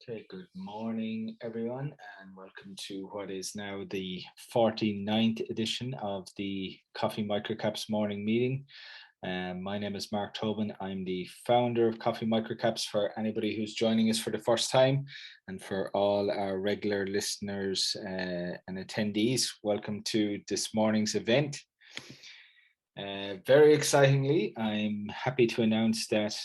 Okay, good morning, everyone, and welcome to what is now the 49th edition of the Coffee Microcaps morning meeting. My name is Mark Tobin. I'm the founder of Coffee Microcaps for anybody who's joining us for the first time, and for all our regular listeners and attendees, welcome to this morning's event. Very excitingly, I'm happy to announce that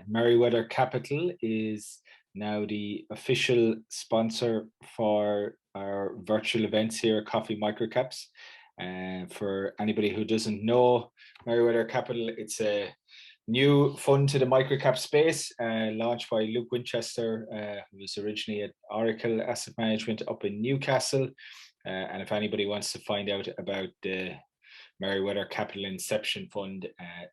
Merriweather Capital is now the official sponsor for our virtual events here at Coffee Microcaps. For anybody who doesn't know Merriweather Capital, it's a new fund to the microcap space, launched by Luke Winchester, who was originally at Oracle Asset Management up in Newcastle. And if anybody wants to find out about the Merriweather Capital Inception Fund,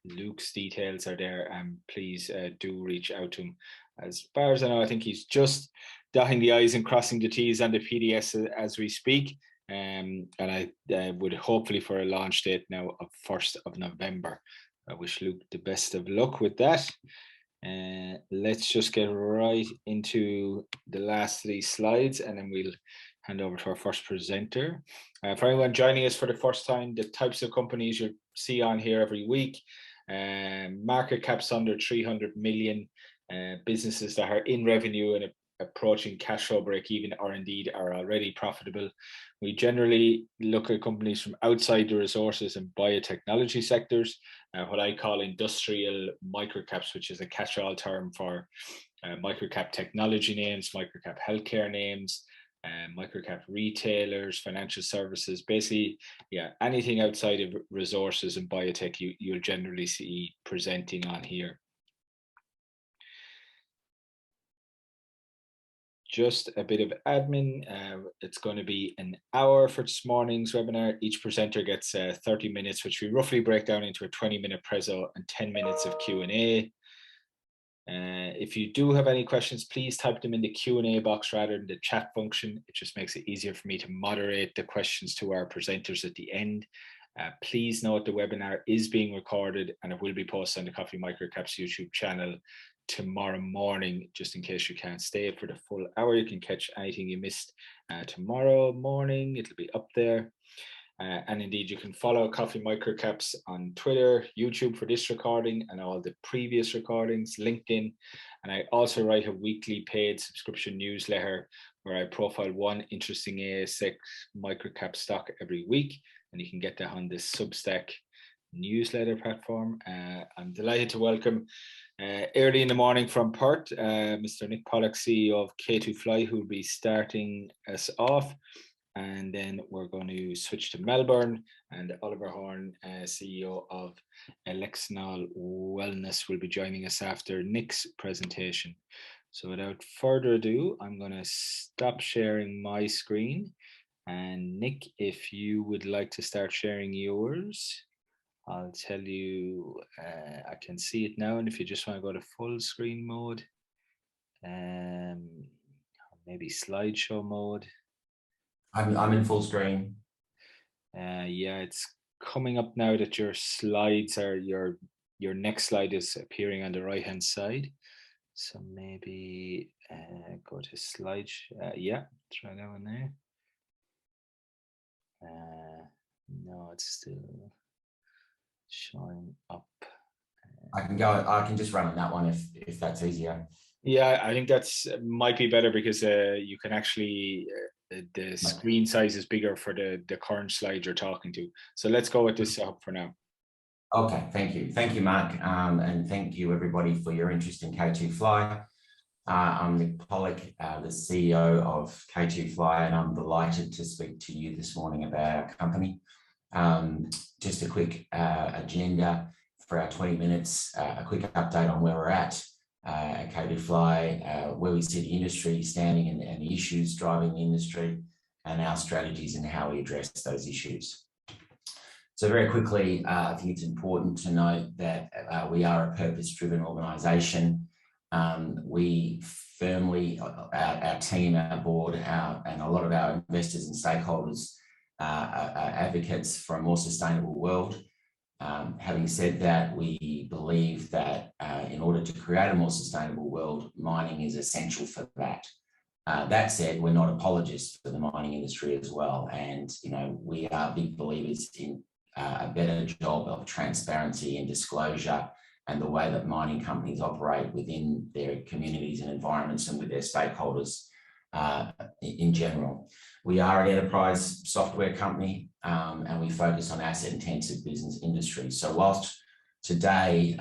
Luke's details are there, and please do reach out to him. As far as I know, I think he's just dotting the I's and crossing the T's on the PDS as we speak. And I would hopefully for a launch date now of 1st of November. I wish Luke the best of luck with that. Let's just get right into the last three slides, and then we'll hand over to our first presenter. For anyone joining us for the first time, the types of companies you see on here every week: market caps under 300 million, businesses that are in revenue and approaching cash flow break even, or indeed are already profitable. We generally look at companies from outside the resources and biotechnology sectors, what I call industrial microcaps, which is a catch-all term for microcap technology names, microcap healthcare names, microcap retailers, financial services. Basically, yeah, anything outside of resources and biotech you'll generally see presenting on here. Just a bit of admin. It's going to be an hour for this morning's webinar. Each presenter gets 30 minutes, which we roughly break down into a 20-minute prezzo and 10 minutes of Q&A. If you do have any questions, please type them in the Q&A box rather than the chat function. It just makes it easier for me to moderate the questions to our presenters at the end. Please note the webinar is being recorded and it will be posted on the Coffee Microcaps YouTube channel tomorrow morning. Just in case you can't stay for the full hour, you can catch anything you missed tomorrow morning. It'll be up there. And indeed, you can follow Coffee Microcaps on Twitter, YouTube for this recording and all the previous recordings, LinkedIn. And I also write a weekly paid subscription newsletter where I profile one interesting ASX microcap stock every week. And you can get that on this Substack newsletter platform. I'm delighted to welcome early in the morning from Perth, Mr. Nick Pollock, CEO of K2fly, who will be starting us off. And then we're going to switch to Melbourne, and Oliver Horn, CEO of Elixinol Wellness, will be joining us after Nick's presentation. So without further ado, I'm going to stop sharing my screen. And Nick, if you would like to start sharing yours, I'll tell you, I can see it now. And if you just want to go to full screen mode, maybe slideshow mode. I'm in full screen. Yeah, it's coming up now that your slides are, your next slide is appearing on the right hand side. So maybe go to slide. Yeah, try that one there. No, it's still showing up. I can just run on that one if that's easier. Yeah, I think that's might be better because you can actually the screen size is bigger for the current slide you're talking to. So let's go with this up for now. Okay, thank you, Mark, and thank you everybody for your interest in K2fly. I'm Nick Pollock, the CEO of K2fly, and I'm delighted to speak to you this morning about our company. Just a quick agenda for our 20 minutes, a quick update on where we're at K2fly, where we see the industry standing and the issues driving the industry, and our strategies and how we address those issues. So very quickly, I think it's important to note that we are a purpose-driven organisation. We firmly, our team, our board, and a lot of our investors and stakeholders are advocates for a more sustainable world. Having said that, we believe that in order to create a more sustainable world, mining is essential for that. That said, we're not apologists for the mining industry as well. And, you know, we are big believers in a better job of transparency and disclosure and the way that mining companies operate within their communities and environments and with their stakeholders in general. We are an enterprise software company and we focus on asset-intensive business industries. So whilst today,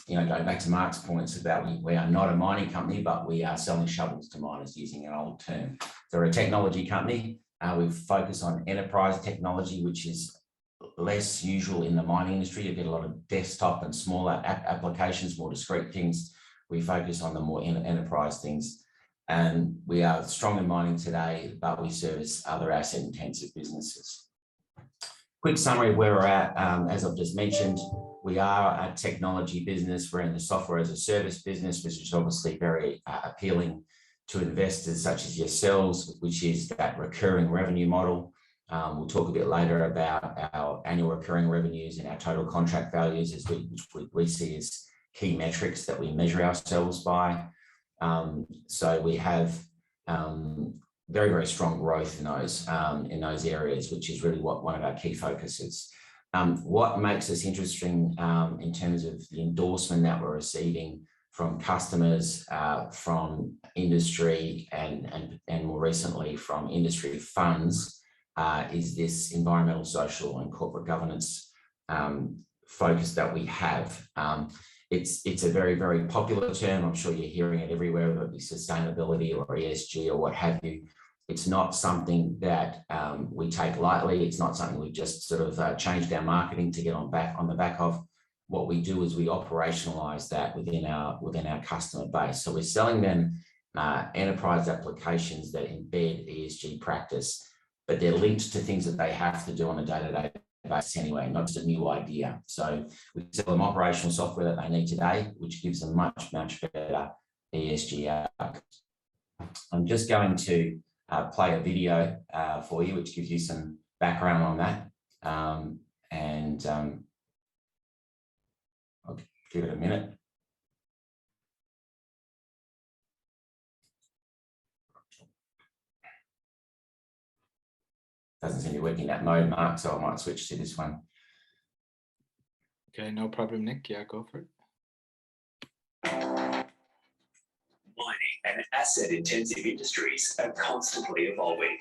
you know, going back to Mark's points about we are not a mining company, but we are selling shovels to miners using an old term. So we're a technology company. We focus on enterprise technology, which is less usual in the mining industry. You get a lot of desktop and smaller applications, more discrete things. We focus on the more enterprise things. And we are strong in mining today, but we service other asset-intensive businesses. Quick summary of where we're at. As I've just mentioned, we are a technology business. We're in the software as a service business, which is obviously very appealing to investors such as yourselves, which is that recurring revenue model. We'll talk a bit later about our annual recurring revenues and our total contract values, which we see as key metrics that we measure ourselves by. So we have very, very strong growth in those areas, which is really what one of our key focuses. What makes us interesting in terms of the endorsement that we're receiving from customers, from industry, and more recently from industry funds, is this environmental, social, and corporate governance focus that we have. It's a very, very popular term. I'm sure you're hearing it everywhere, whether it be sustainability or ESG or what have you. It's not something that we take lightly. It's not something we just sort of changed our marketing to get on the back of. What we do is we operationalize that within our customer base. So we're selling them enterprise applications that embed ESG practice, but they're linked to things that they have to do on a day-to-day basis anyway, not just a new idea. So we sell them operational software that they need today, which gives them much, much better ESG outcomes. I'm just going to play a video for you, which gives you some background on that. I'll give it a minute. Doesn't seem to be working in that mode, Mark, so I might switch to this one. Okay, no problem, Nick. Yeah, go for it. Mining and asset-intensive industries are constantly evolving.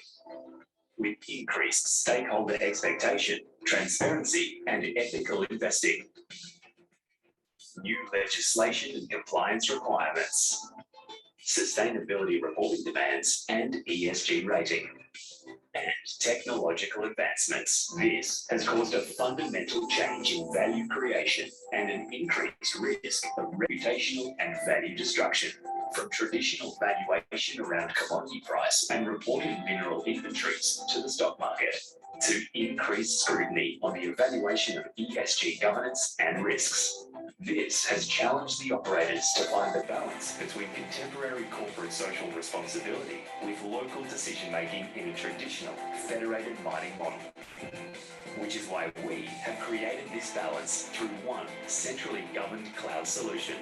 With increased stakeholder expectation, transparency, and ethical investing. New legislation and compliance requirements. Sustainability reporting demands and ESG rating. And technological advancements. This has caused a fundamental change in value creation and an increased risk of reputational and value destruction. From traditional valuation around commodity price and reporting mineral inventories to the stock market, to increased scrutiny on the evaluation of ESG governance and risks. This has challenged the operators to find the balance between contemporary corporate social responsibility with local decision-making in a traditional federated mining model. Which is why we have created this balance through one centrally governed cloud solution.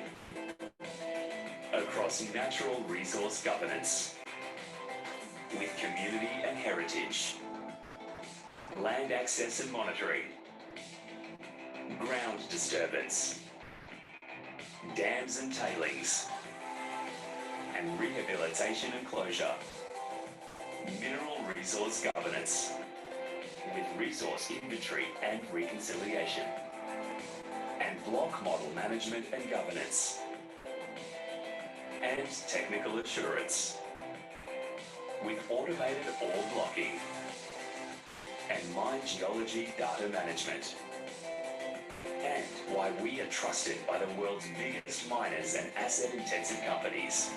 Across natural resource governance, with community and heritage, land access and monitoring, ground disturbance, dams and tailings, and rehabilitation and closure, mineral resource governance, with resource inventory and reconciliation, and block model management and governance, and technical assurance, with automated ore blocking, and mine geology data management. And why we are trusted by the world's biggest miners and asset-intensive companies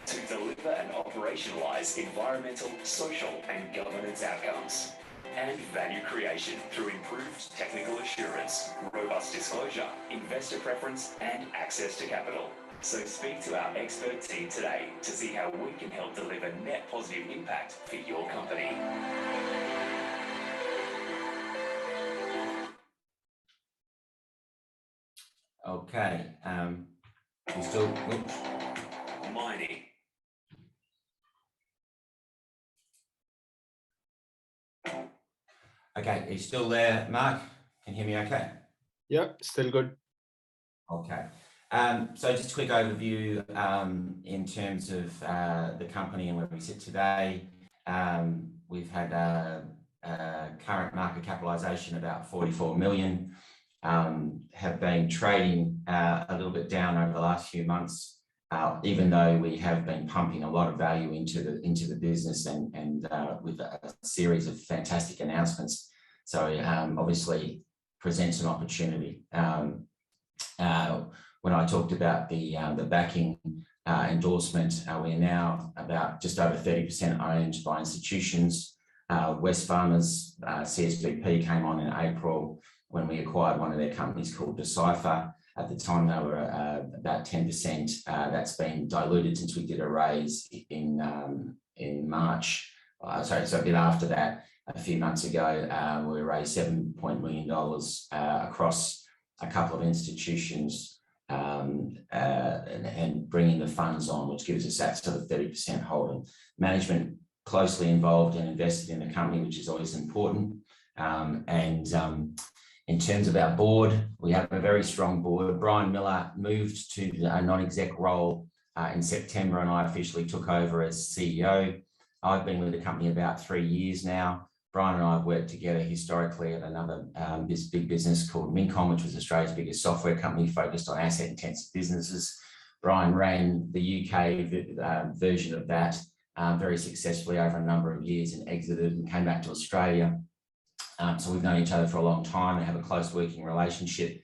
to deliver and operationalize environmental, social, and governance outcomes, and value creation through improved technical assurance, robust disclosure, investor preference, and access to capital. So speak to our expert team today to see how we can help deliver net positive impact for your company. Okay. You still mining, okay? Are you still there, Mark? Can you hear me okay? Yeah, still good. Okay. So just a quick overview in terms of the company and where we sit today. We've had a current market capitalisation about 44 million. Have been trading a little bit down over the last few months, even though we have been pumping a lot of value into the business and with a series of fantastic announcements. So obviously presents an opportunity. When I talked about the backing endorsement, we're now about just over 30% owned by institutions. Wesfarmers, CSBP came on in April when we acquired one of their companies called Decipher. At the time, they were about 10%. That's been diluted since we did a raise in March. So a bit after that, a few months ago, we raised $7 million across a couple of institutions and bringing the funds on, which gives us that sort of 30% holding. Management closely involved and invested in the company, which is always important. In terms of our board, we have a very strong board. Brian Miller moved to a non-exec role in September, and I officially took over as CEO. I've been with the company about 3 years now. Brian and I have worked together historically at another this big business called Mincom, which was Australia's biggest software company focused on asset-intensive businesses. Brian ran the UK version of that very successfully over a number of years and exited and came back to Australia. So we've known each other for a long time and have a close working relationship.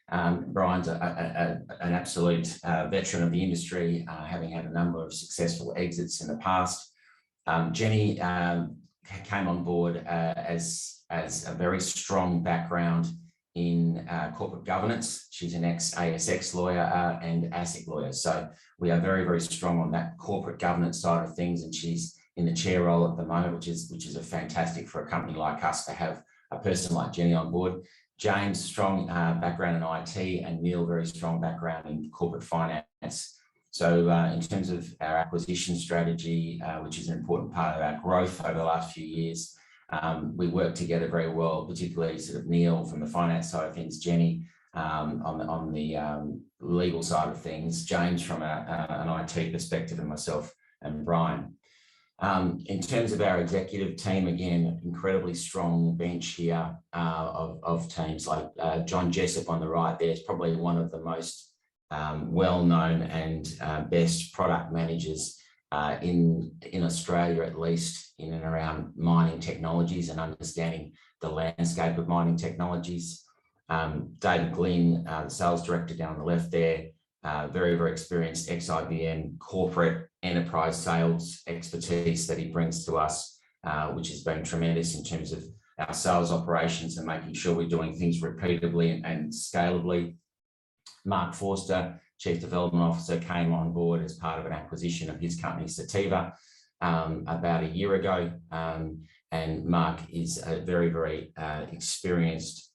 Brian's an absolute veteran of the industry, having had a number of successful exits in the past. Jenny came on board as a very strong background in corporate governance. She's an ex-ASX lawyer and ASIC lawyer. So we are very, very strong on that corporate governance side of things. And she's in the chair role at the moment, which is a fantastic for a company like us to have a person like Jenny on board. James, strong background in IT, and Neil, very strong background in corporate finance. So in terms of our acquisition strategy, which is an important part of our growth over the last few years, we work together very well, particularly sort of Neil from the finance side of things, Jenny on the legal side of things, James from an IT perspective, and myself and Brian. In terms of our executive team, again, incredibly strong bench here of teams like John Jessup on the right. There's probably one of the most well-known and best product managers in Australia, at least in and around mining technologies and understanding the landscape of mining technologies. David Glynn, the sales director down on the left there, very, very experienced ex-IBM corporate enterprise sales expertise that he brings to us, which has been tremendous in terms of our sales operations and making sure we're doing things repeatably and scalably. Mark Forster, Chief Development Officer, came on board as part of an acquisition of his company, Sativa, about a year ago. And Mark is a very, very experienced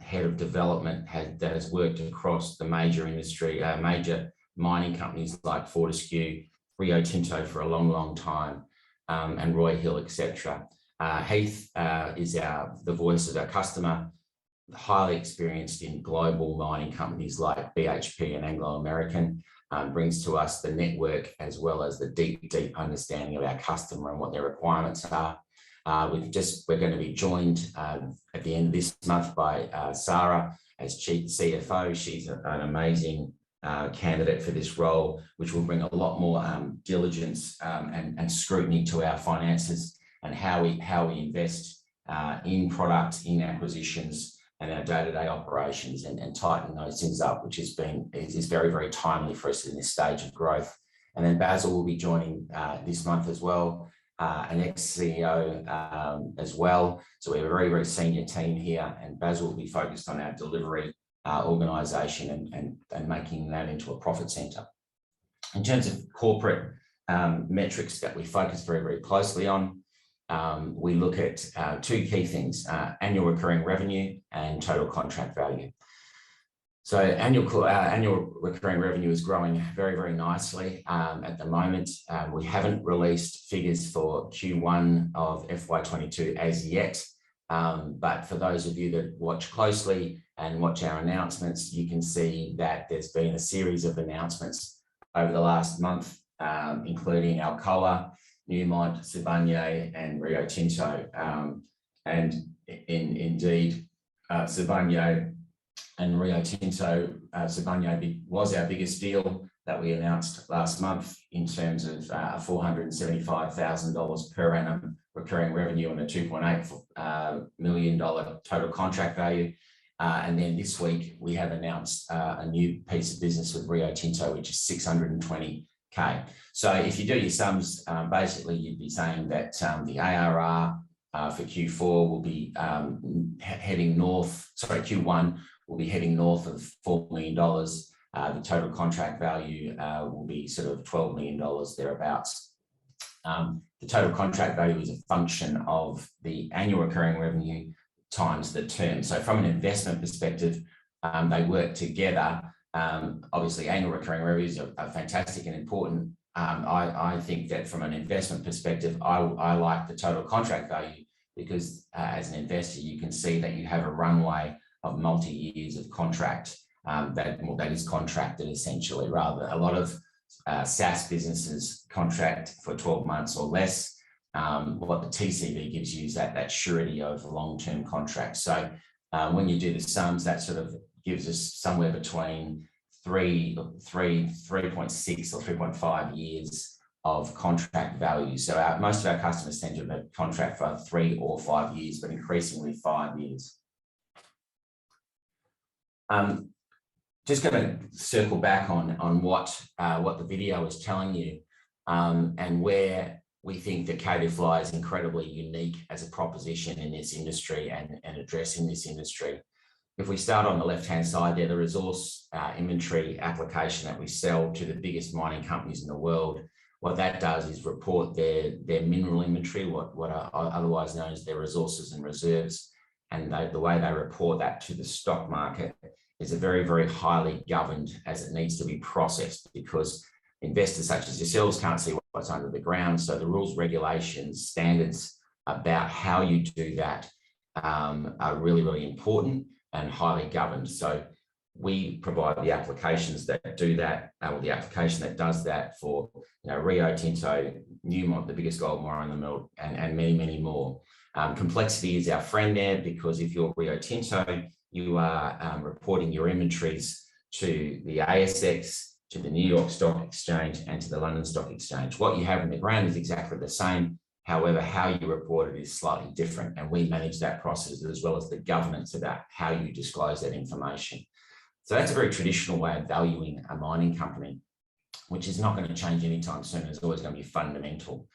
head of development that has worked across the major industry, major mining companies like Fortescue, Rio Tinto for a long, long time, and Roy Hill, etc. Heath is the voice of our customer, highly experienced in global mining companies like BHP and Anglo American, brings to us the network as well as the deep, deep understanding of our customer and what their requirements are. We're going to be joined at the end of this month by Sarah as Chief CFO. She's an amazing candidate for this role, which will bring a lot more diligence and scrutiny to our finances and how we invest in product, in acquisitions, and our day-to-day operations, and tighten those things up, which is very, very timely for us in this stage of growth. And then Basil will be joining this month as well, an ex-CEO as well. So we have a very, very senior team here, and Basil will be focused on our delivery organisation and making that into a profit centre. In terms of corporate metrics that we focus very, very closely on, we look at two key things, annual recurring revenue and total contract value. So annual recurring revenue is growing very, very nicely at the moment. We haven't released figures for Q1 of FY22 as yet, but for those of you that watch closely and watch our announcements, you can see that there's been a series of announcements over the last month, including Alcoa, Newmont, Sibanye, and Rio Tinto. And indeed, Sibanye and Rio Tinto, Sibanye was our biggest deal that we announced last month in terms of $475,000 per annum recurring revenue and a $2.8 million total contract value. And then this week we have announced a new piece of business with Rio Tinto, which is $620K. So if you do your sums, basically you'd be saying that the ARR for Q4 will be heading north, sorry, Q1 will be heading north of $4 million. The total contract value will be sort of $12 million thereabouts. The total contract value is a function of the annual recurring revenue times the term. So from an investment perspective, they work together. Obviously, annual recurring revenues are fantastic and important. I think that from an investment perspective, I like the total contract value because as an investor, you can see that you have a runway of multi-years of contract that is contracted essentially. Rather, a lot of SaaS businesses contract for 12 months or less. What the TCV gives you is that surety of long-term contracts. So when you do the sums, that sort of gives us somewhere between 3.6 or 3.5 years of contract value. So most of our customers tend to have a contract for 3 or 5 years, but increasingly 5 years. Just going to circle back on what the video is telling you and where we think that K2fly is incredibly unique as a proposition in this industry and addressing this industry. If we start on the left-hand side there, the resource inventory application that we sell to the biggest mining companies in the world, what that does is report their mineral inventory, what are otherwise known as their resources and reserves. And the way they report that to the stock market is a very, very highly governed as it needs to be processed because investors such as yourselves can't see what's under the ground. So the rules, regulations, standards about how you do that are really, really important and highly governed. So we provide the applications that do that, or the application that does that for Rio Tinto, Newmont, the biggest gold mine in the world, and many, many more. Complexity is our friend there because if you're Rio Tinto, you are reporting your inventories to the ASX, to the New York Stock Exchange, and to the London Stock Exchange. What you have in the ground is exactly the same. However, how you report it is slightly different, and we manage that process as well as the governance about how you disclose that information. So that's a very traditional way of valuing a mining company, which is not going to change anytime soon. It's always going to be fundamental.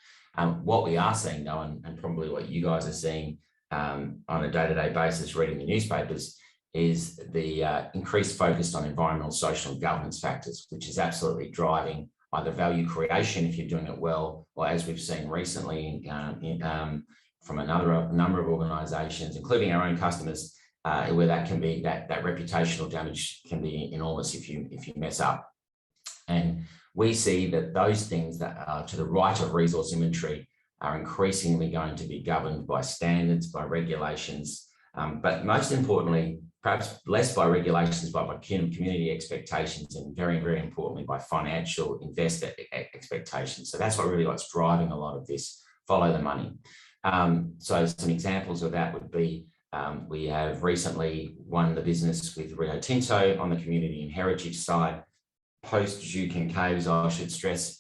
What we are seeing though, and probably what you guys are seeing on a day-to-day basis reading the newspapers, is the increased focus on environmental, social, and governance factors, which is absolutely driving either value creation if you're doing it well, or as we've seen recently from a number of organisations, including our own customers, where that can be that reputational damage can be enormous if you mess up. And we see that those things that are to the right of resource inventory are increasingly going to be governed by standards, by regulations, but most importantly, perhaps less by regulations, but by community expectations, and very, very importantly, by financial investor expectations. So that's what's driving a lot of this, follow the money. So some examples of that would be, we have recently won the business with Rio Tinto on the community and heritage side, post Juukan Caves, I should stress,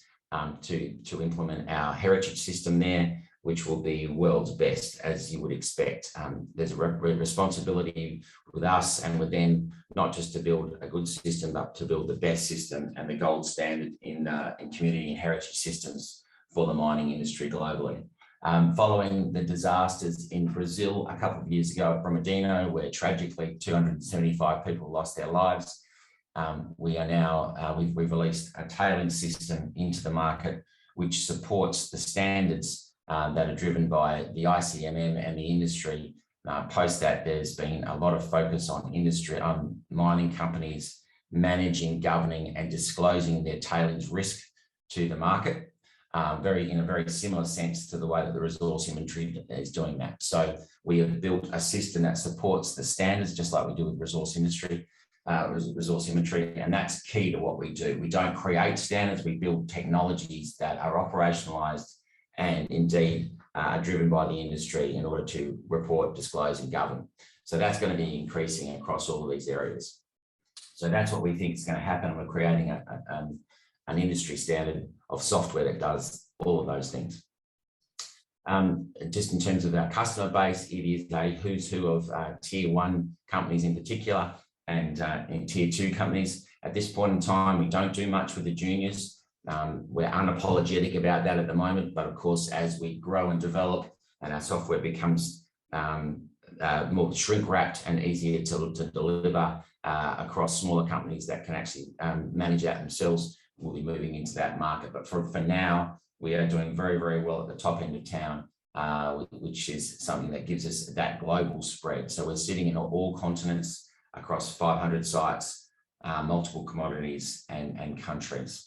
to implement our heritage system there, which will be world's best, as you would expect. There's a responsibility with us and with them, not just to build a good system, but to build the best system and the gold standard in community and heritage systems for the mining industry globally. Following the disasters in Brazil a couple of years ago at Brumadinho, where tragically 275 people lost their lives, we are now, we've released a tailing system into the market, which supports the standards that are driven by the ICMM and the industry Post that, there's been a lot of focus on industry, on mining companies managing, governing, and disclosing their tailings risk to the market, in a very similar sense to the way that the resource inventory is doing that. So we have built a system that supports the standards, just like we do with resource inventory, and that's key to what we do. We don't create standards, we build technologies that are operationalized and indeed are driven by the industry in order to report, disclose, and govern. So that's going to be increasing across all of these areas. So that's what we think is going to happen. We're creating an industry standard of software that does all of those things. Just in terms of our customer base, it is a who's who of tier 1 companies in particular, and in tier 2 companies. At this point in time, we don't do much with the juniors. We're unapologetic about that at the moment, but of course, as we grow and develop and our software becomes more shrink wrapped and easier to deliver across smaller companies that can actually manage that themselves, we'll be moving into that market. But for now, we are doing very, very well at the top end of town, which is something that gives us that global spread. So we're sitting in all continents across 500 sites, multiple commodities and countries.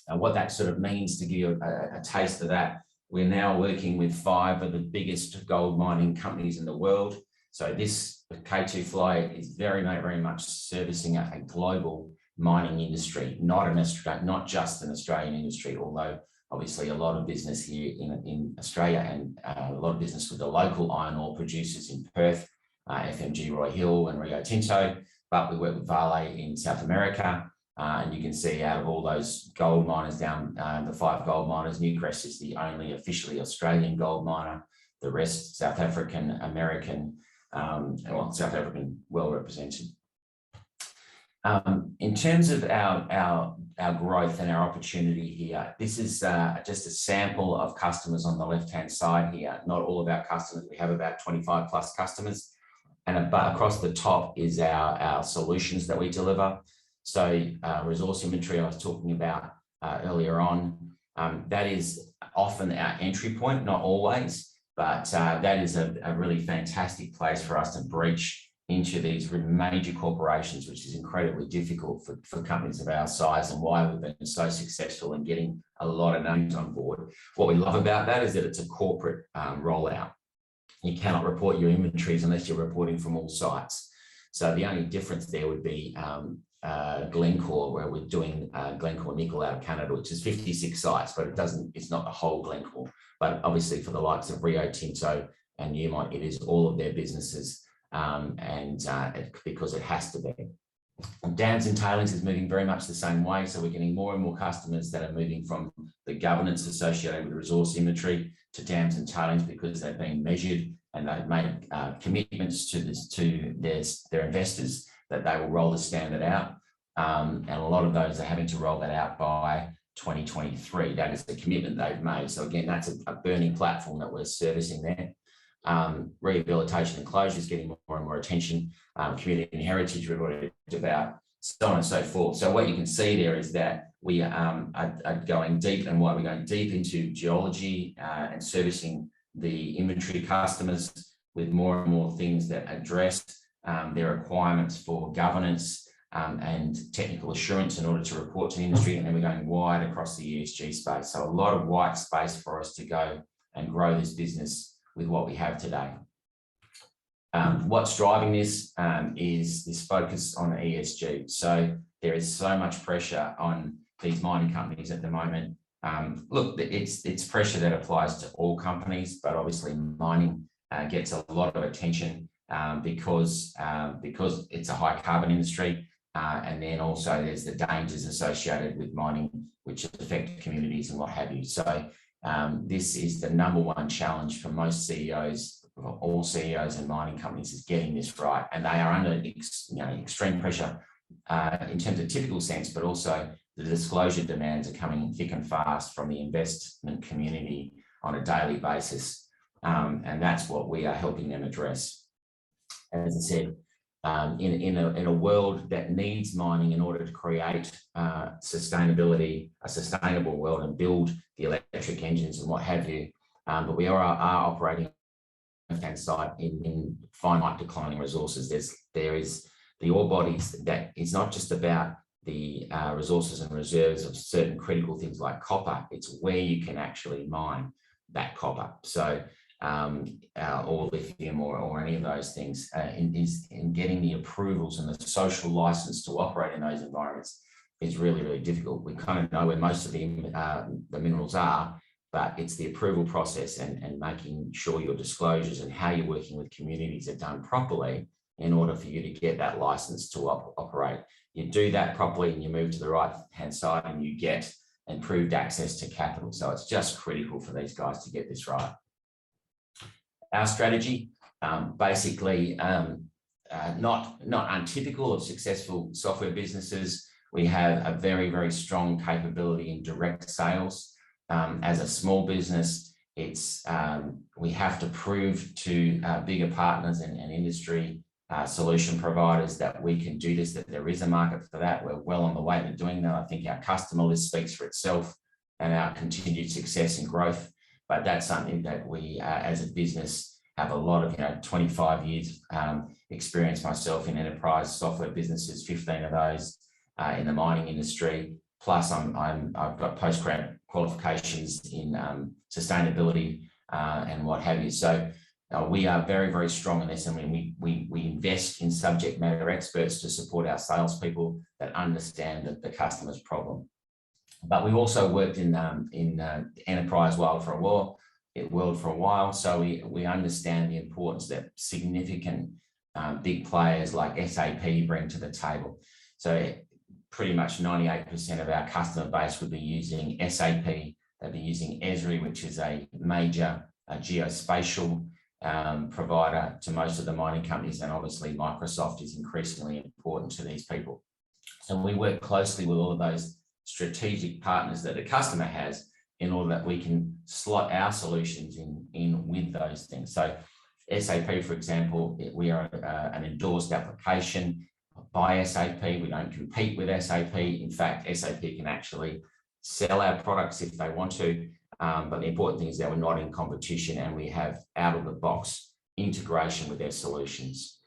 And what that sort of means, to give you a taste of that, we're now working with 5 of the biggest gold mining companies in the world. So this K2fly is very, very much servicing a global mining industry, not just an Australian industry, although obviously a lot of business here in Australia, and a lot of business with the local iron ore producers in Perth, FMG Roy Hill and Rio Tinto, but we work with Vale in South America. And you can see out of all those gold miners down, the 5 gold miners, Newcrest is the only officially Australian gold miner. The rest, South African, American, well, South African well represented. In terms of our growth and our opportunity here, this is just a sample of customers on the left-hand side here. Not all of our customers, we have about 25 plus customers. But across the top is our solutions that we deliver. So resource inventory I was talking about earlier on, that is often our entry point, not always, but that is a really fantastic place for us to breach into these major corporations, which is incredibly difficult for companies of our size, and why we've been so successful in getting a lot of names on board. What we love about that is that it's a corporate rollout. You cannot report your inventories unless you're reporting from all sites. So the only difference there would be Glencore, where we're doing Glencore nickel out of Canada, which is 56 sites, but it's not the whole Glencore. But obviously for the likes of Rio Tinto and Newmont, it is all of their businesses, because it has to be. Dams and tailings is moving very much the same way. So we're getting more and more customers that are moving from the governance associated with resource inventory to dams and tailings, because they've been measured and they've made commitments to their investors that they will roll the standard out. And a lot of those are having to roll that out by 2023. That is the commitment they've made. So again, that's a burning platform that we're servicing there. Rehabilitation and closure is getting more and more attention. Community and heritage we've already talked about, so on and so forth. So what you can see there is that we are going deep, and why we're going deep into geology and servicing the inventory customers with more and more things that address their requirements for governance and technical assurance in order to report to the industry. And then we're going wide across the ESG space. So a lot of white space for us to go and grow this business with what we have today. What's driving this is this focus on ESG. So there is so much pressure on these mining companies at the moment. Look, it's pressure that applies to all companies, but obviously mining gets a lot of attention because it's a high carbon industry, and then also there's the dangers associated with mining, which affect communities and what have you. So this is the #1 challenge for most CEOs, all CEOs and mining companies, is getting this right. And they are under extreme pressure in terms of typical sense, but also the disclosure demands are coming thick and fast from the investment community on a daily basis. And that's what we are helping them address. As I said, in a world that needs mining in order to create sustainability, a sustainable world, and build the electric engines and what have you, but we are operating left-hand side, in finite declining resources, there is the ore bodies. That it's not just about the resources and reserves of certain critical things like copper. It's where you can actually mine that copper. So or lithium or any of those things, in getting the approvals and the social license to operate in those environments is really, really difficult. We kind of know where most of the minerals are, but it's the approval process and making sure your disclosures and how you're working with communities are done properly in order for you to get that license to operate. You do that properly and you move to the right-hand side and you get improved access to capital. So it's just critical for these guys to get this right. Our strategy, basically, not untypical of successful software businesses. We have a very, very strong capability in direct sales. As a small business, we have to prove to bigger partners and industry solution providers that we can do this, that there is a market for that. We're well on the way to doing that. I think our customer list speaks for itself and our continued success and growth. But that's something that we, as a business, have a lot of, 25 years experience myself in enterprise software businesses, 15 of those in the mining industry. Plus, I've got postgrad qualifications in sustainability and what have you. So we are very, very strong in this, and we invest in subject matter experts to support our salespeople that understand the customer's problem. But we also worked in enterprise world for a while, so we understand the importance that significant big players like SAP bring to the table. So pretty much 98% of our customer base would be using SAP. They'd be using Esri, which is a major geospatial provider to most of the mining companies, and obviously Microsoft is increasingly important to these people. So we work closely with all of those strategic partners that the customer has in order that we can slot our solutions in with those things. So SAP, for example, we are an endorsed application by SAP. We don't compete with SAP. In fact, SAP can actually sell our products if they want to. But the important thing is that we're not in competition and we have out-of-the-box integration with their solutions.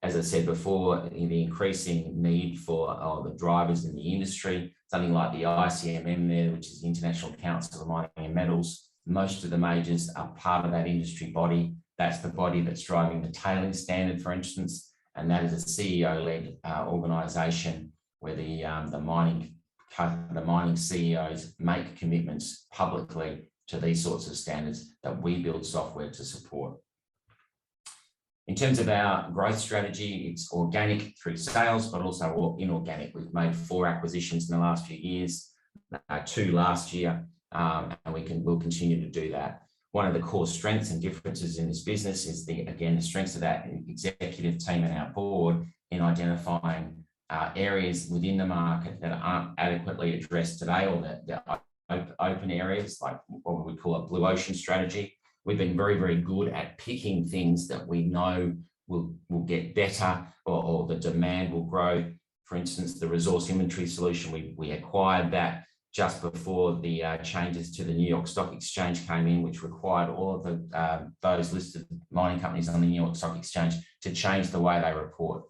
As I said before, in the increasing need for the drivers in the industry, something like the ICMM there, which is the International Council of Mining and Metals, most of the majors are part of that industry body. That's the body that's driving the tailings standard, for instance, and that is a CEO-led organisation where the mining CEOs make commitments publicly to these sorts of standards that we build software to support. In terms of our growth strategy, it's organic through sales, but also inorganic. We've made 4 acquisitions in the last few years, 2 last year, and we'll continue to do that. One of the core strengths and differences in this business is the strengths of that executive team and our board in identifying areas within the market that aren't adequately addressed today, or that open areas, like what we call a blue ocean strategy. We've been very, very good at picking things that we know will get better, or the demand will grow. For instance, the resource inventory solution, we acquired that just before the changes to the New York Stock Exchange came in, which required all of those listed mining companies on the New York Stock Exchange to change the way they report.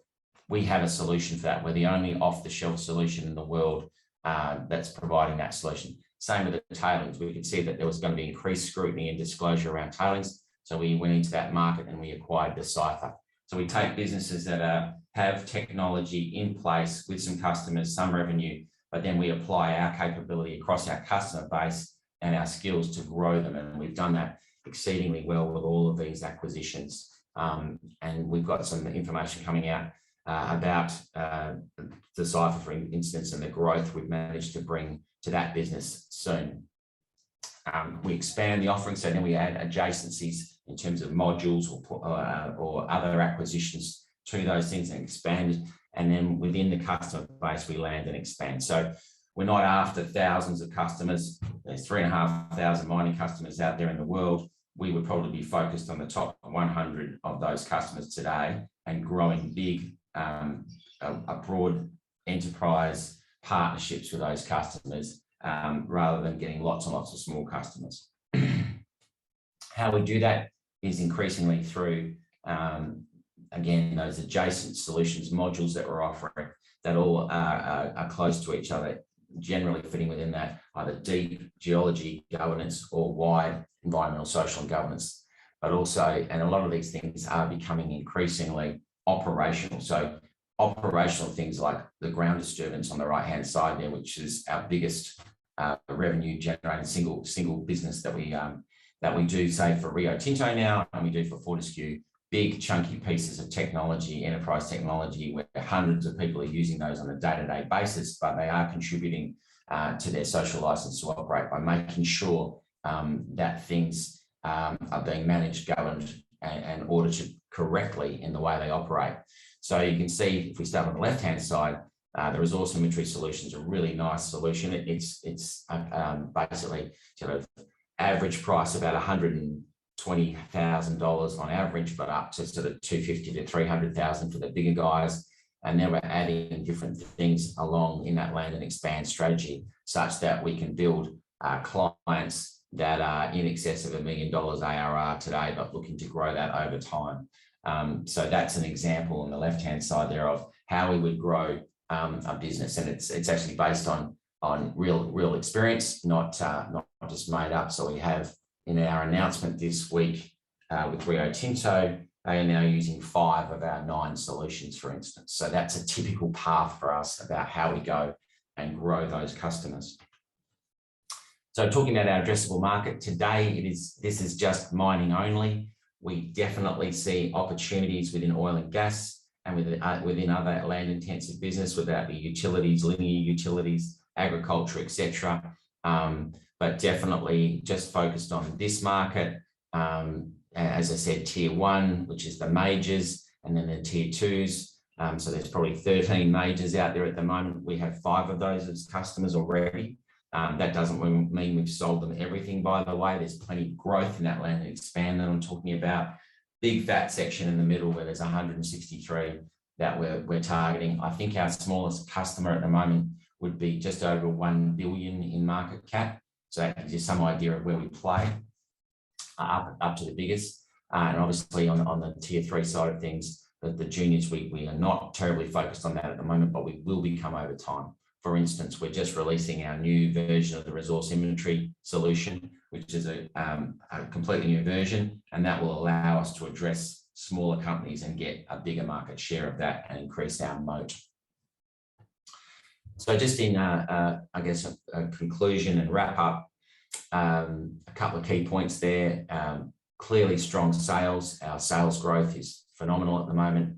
We have a solution for that. We're the only off-the-shelf solution in the world that's providing that solution. Same with the tailings. We could see that there was going to be increased scrutiny and disclosure around tailings. So we went into that market and we acquired Decipher. So we take businesses that have technology in place with some customers, some revenue, but then we apply our capability across our customer base and our skills to grow them. And we've done that exceedingly well with all of these acquisitions. And we've got some information coming out about Decipher, for instance, and the growth we've managed to bring to that business soon. We expand the offering, so then we add adjacencies in terms of modules or other acquisitions to those things and expand. And then within the customer base, we land and expand. So we're not after thousands of customers. There's 3,500 mining customers out there in the world. We would probably be focused on the top 100 of those customers today and growing big, a broad enterprise partnerships with those customers rather than getting lots and lots of small customers. How we do that is increasingly through, again, those adjacent solutions modules that we're offering that all are close to each other, generally fitting within that either deep geology governance or wide environmental, social and governance. But also, and a lot of these things are becoming increasingly operational. So operational things like the ground disturbance on the right-hand side there, which is our biggest revenue generating single business that we do, say, for Rio Tinto now, and we do for Fortescue. Big chunky pieces of technology, enterprise technology, where hundreds of people are using those on a day-to-day basis, but they are contributing to their social license to operate by making sure that things are being managed, governed, and audited correctly in the way they operate. So you can see, if we start on the left-hand side, the resource inventory solution is a really nice solution. It's basically sort of average price about $120,000 on average, but up to sort of $250,000 to $300,000 for the bigger guys. And then we're adding different things along in that land and expand strategy, such that we can build clients that are in excess of $1 million ARR today, but looking to grow that over time. So that's an example on the left-hand side there of how we would grow a business, and it's actually based on real experience, not just made up. So we have in our announcement this week with Rio Tinto, they are now using 5 of our 9 solutions, for instance. So that's a typical path for us about how we go and grow those customers. So talking about our addressable market today, this is just mining only. We definitely see opportunities within oil and gas and within other land-intensive business, whether that be utilities, linear utilities, agriculture, etc. But definitely just focused on this market. As I said, tier 1, which is the majors, and then the tier 2s. So there's probably 13 majors out there at the moment. We have 5 of those as customers already. That doesn't mean we've sold them everything, by the way. There's plenty of growth in that land and expand that I'm talking about. Big fat section in the middle where there's 163 that we're targeting. I think our smallest customer at the moment would be just over 1 billion in market cap. So that gives you some idea of where we play, up to the biggest. And obviously on the tier 3 side of things, the juniors, we are not terribly focused on that at the moment, but we will become over time. For instance, we're just releasing our new version of the resource inventory solution, which is a completely new version, and that will allow us to address smaller companies and get a bigger market share of that and increase our moat. So just in, I guess, a conclusion and wrap up, a couple of key points there. Clearly strong sales. Our sales growth is phenomenal at the moment.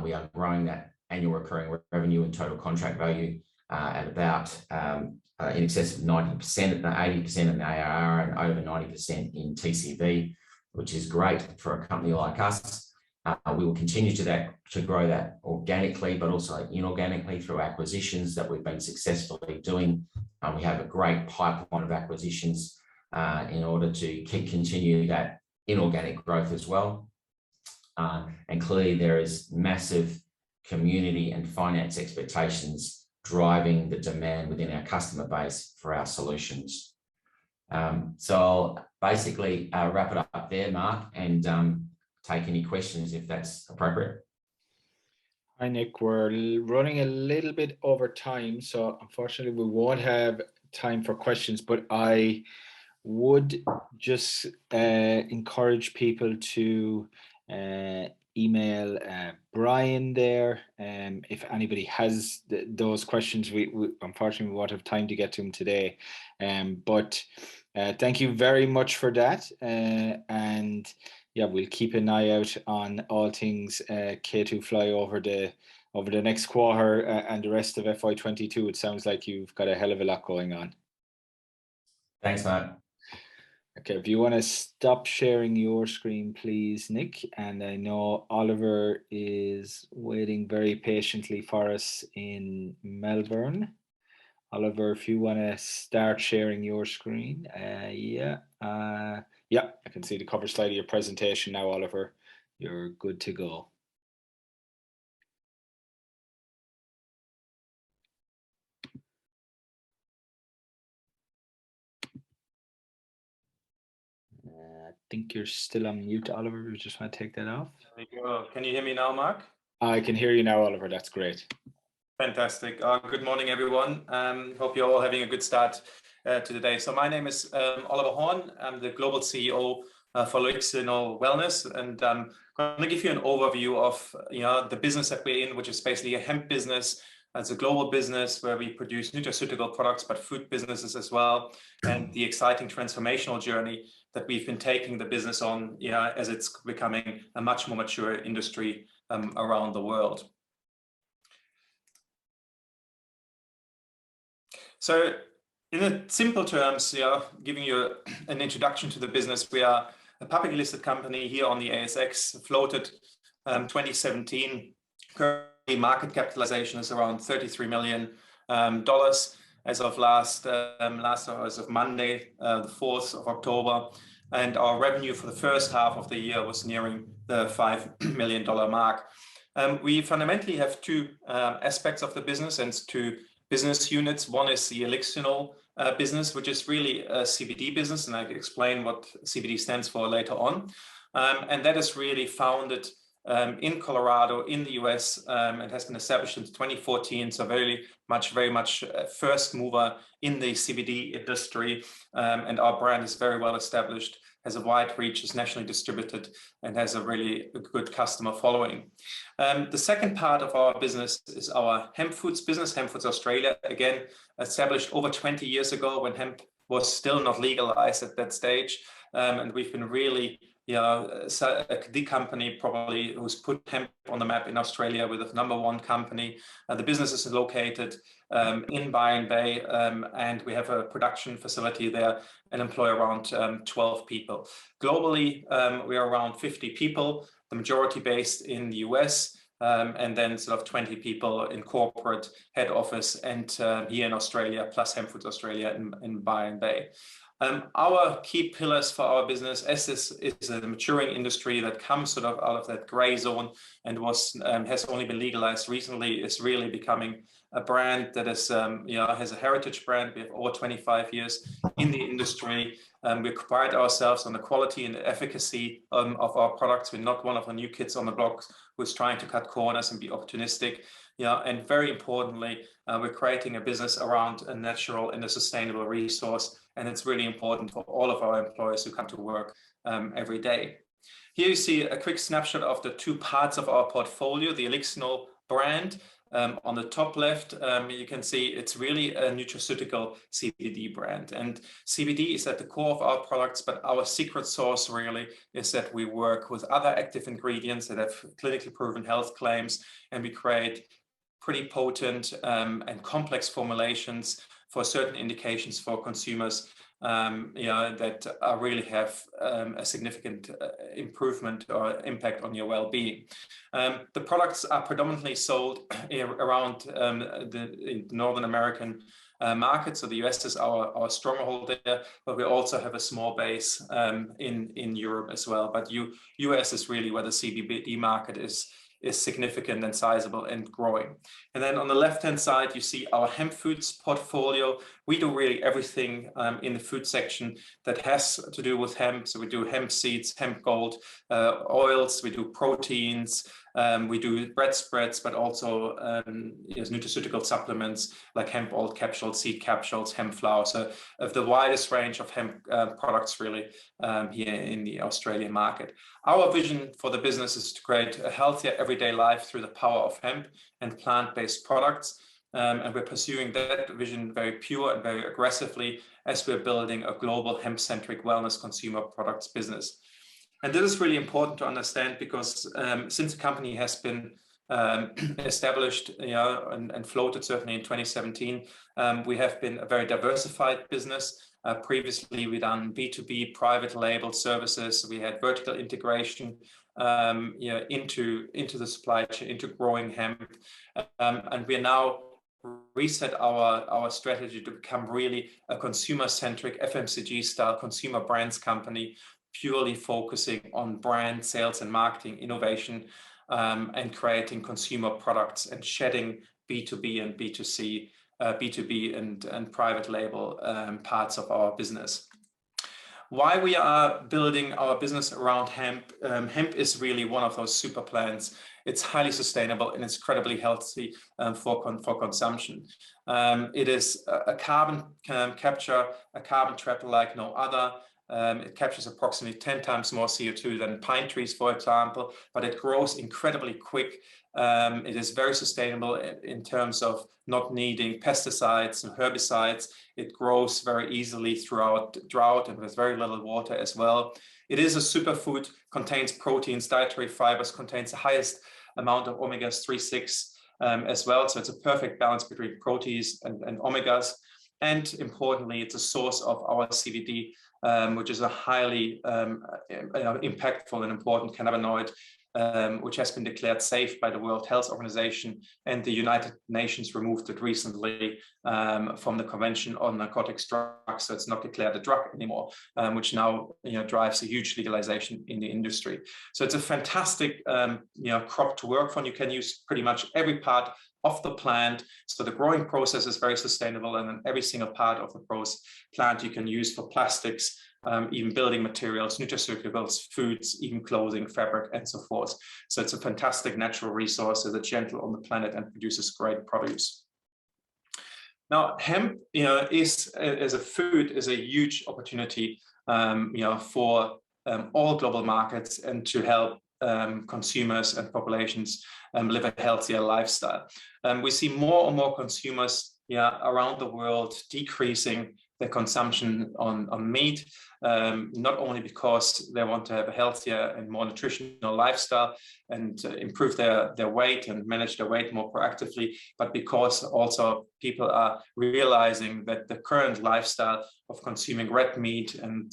We are growing that annual recurring revenue and total contract value at about in excess of 90%, 80% in the ARR and over 90% in TCV, which is great for a company like us. We will continue to grow that organically, but also inorganically through acquisitions that we've been successfully doing. We have a great pipeline of acquisitions in order to continue that inorganic growth as well. And clearly there is massive community and finance expectations driving the demand within our customer base for our solutions. So I'll basically wrap it up there, Mark, and take any questions if that's appropriate. Hi, Nick. We're running a little bit over time, so unfortunately we won't have time for questions, but I would just encourage people to email Brian there. If anybody has those questions, we unfortunately won't have time to get to them today. But thank you very much for that. And yeah, we'll keep an eye out on all things K2fly over the next quarter and the rest of FY22. It sounds like you've got a hell of a lot going on. Thanks, Mark. Okay, if you want to stop sharing your screen, please, Nick. And I know Oliver is waiting very patiently for us in Melbourne. Oliver, if you want to start sharing your screen. Yeah, I can see the cover slide of your presentation now, Oliver. You're good to go. think you're still on mute, Oliver. We just want to take that off. There you go. Can you hear me now, Mark? I can hear you now, Oliver. That's great. Fantastic. Good morning, everyone. Hope you're all having a good start to the day. So my name is Oliver Horn. I'm the Global CEO for Elixinol Wellness, and I'm going to give you an overview of the business that we're in, which is basically a hemp business. It's a global business where we produce nutraceutical products, but food businesses as well, and the exciting transformational journey that we've been taking the business on, as it's becoming a much more mature industry around the world. So in simple terms, giving you an introduction to the business, we are a publicly listed company here on the ASX, floated 2017. Currently, market capitalization is around $33 million as of as of Monday, the 4th of October. And our revenue for the first half of the year was nearing the $5 million mark. We fundamentally have two aspects of the business and two business units. One is the Elixinol business, which is really a CBD business, and I can explain what CBD stands for later on. And that is really founded in Colorado, in the US, and has been established since 2014. So very much first mover in the CBD industry. And our brand is very well established, has a wide reach, is nationally distributed, and has a really good customer following. The second part of our business is our hemp foods business, Hemp Foods Australia, again, established over 20 years ago when hemp was still not legalized at that stage. And we've been really the company probably who's put hemp on the map in Australia with the #1 company. The business is located in Byron Bay, and we have a production facility there and employ around 12 people. Globally, we are around 50 people, the majority based in the US, and then sort of 20 people in corporate head office and here in Australia, plus Hemp Foods Australia in Byron Bay. Our key pillars for our business, as this is a maturing industry that comes sort of out of that gray zone and has only been legalized recently, is really becoming a brand that is, has a heritage brand. We have over 25 years in the industry. We pride ourselves on the quality and the efficacy of our products. We're not one of the new kids on the block who's trying to cut corners and be opportunistic. And very importantly, we're creating a business around a natural and a sustainable resource. And it's really important for all of our employees who come to work every day. Here you see a quick snapshot of the two parts of our portfolio, the Elixinol brand. On the top left, you can see it's really a nutraceutical CBD brand. And CBD is at the core of our products, but our secret sauce really is that we work with other active ingredients that have clinically proven health claims, and we create pretty potent and complex formulations for certain indications for consumers that really have a significant improvement or impact on your well-being. The products are predominantly sold around the Northern American market. So the US is our stronghold there, but we also have a small base in Europe as well. But US is really where the CBD market is significant and sizable and growing. And then on the left-hand side, you see our hemp foods portfolio. We do really everything in the food section that has to do with hemp. So we do hemp seeds, hemp gold, oils, we do proteins, we do bread spreads, but also nutraceutical supplements like hemp oil capsules, seed capsules, hemp flour. So of the widest range of hemp products really here in the Australian market. Our vision for the business is to create a healthier everyday life through the power of hemp and plant-based products. And we're pursuing that vision very pure and very aggressively as we're building a global hemp-centric wellness consumer products business. And this is really important to understand because since the company has been established and floated certainly in 2017, we have been a very diversified business. Previously, we've done B2B private label services. We had vertical integration into the supply chain, into growing hemp. And we are now reset our strategy to become really a consumer-centric FMCG-style consumer brands company, purely focusing on brand sales and marketing innovation and creating consumer products and shedding B2B and B2C, B2B and private label parts of our business. why we are building our business around hemp. Hemp is really one of those super plants. It's highly sustainable and it's incredibly healthy for consumption. It is a carbon capture, a carbon trapper like no other. It captures approximately 10 times more CO2 than pine trees, for example, but it grows incredibly quick. It is very sustainable in terms of not needing pesticides and herbicides. It grows very easily throughout drought and with very little water as well. It is a superfood, contains proteins, dietary fibers, contains the highest amount of omegas 3,6 as well. So it's a perfect balance between proteins and omegas. And importantly, it's a source of our CBD, which is a highly impactful and important cannabinoid, which has been declared safe by the World Health Organization, and the United Nations removed it recently from the Convention on Narcotics Drugs, so it's not declared a drug anymore, which now drives a huge legalization in the industry. So it's a fantastic crop to work on. You can use pretty much every part of the plant, so the growing process is very sustainable, and then every single part of the plant you can use for plastics, even building materials, nutraceuticals, foods, even clothing, fabric, and so forth. So it's a fantastic natural resource that is gentle on the planet and produces great produce. Now, hemp, is as a food is a huge opportunity, for all global markets and to help consumers and populations live a healthier lifestyle. We see more and more consumers around the world decreasing their consumption on meat, not only because they want to have a healthier and more nutritional lifestyle and improve their weight and manage their weight more proactively, but because also people are realizing that the current lifestyle of consuming red meat and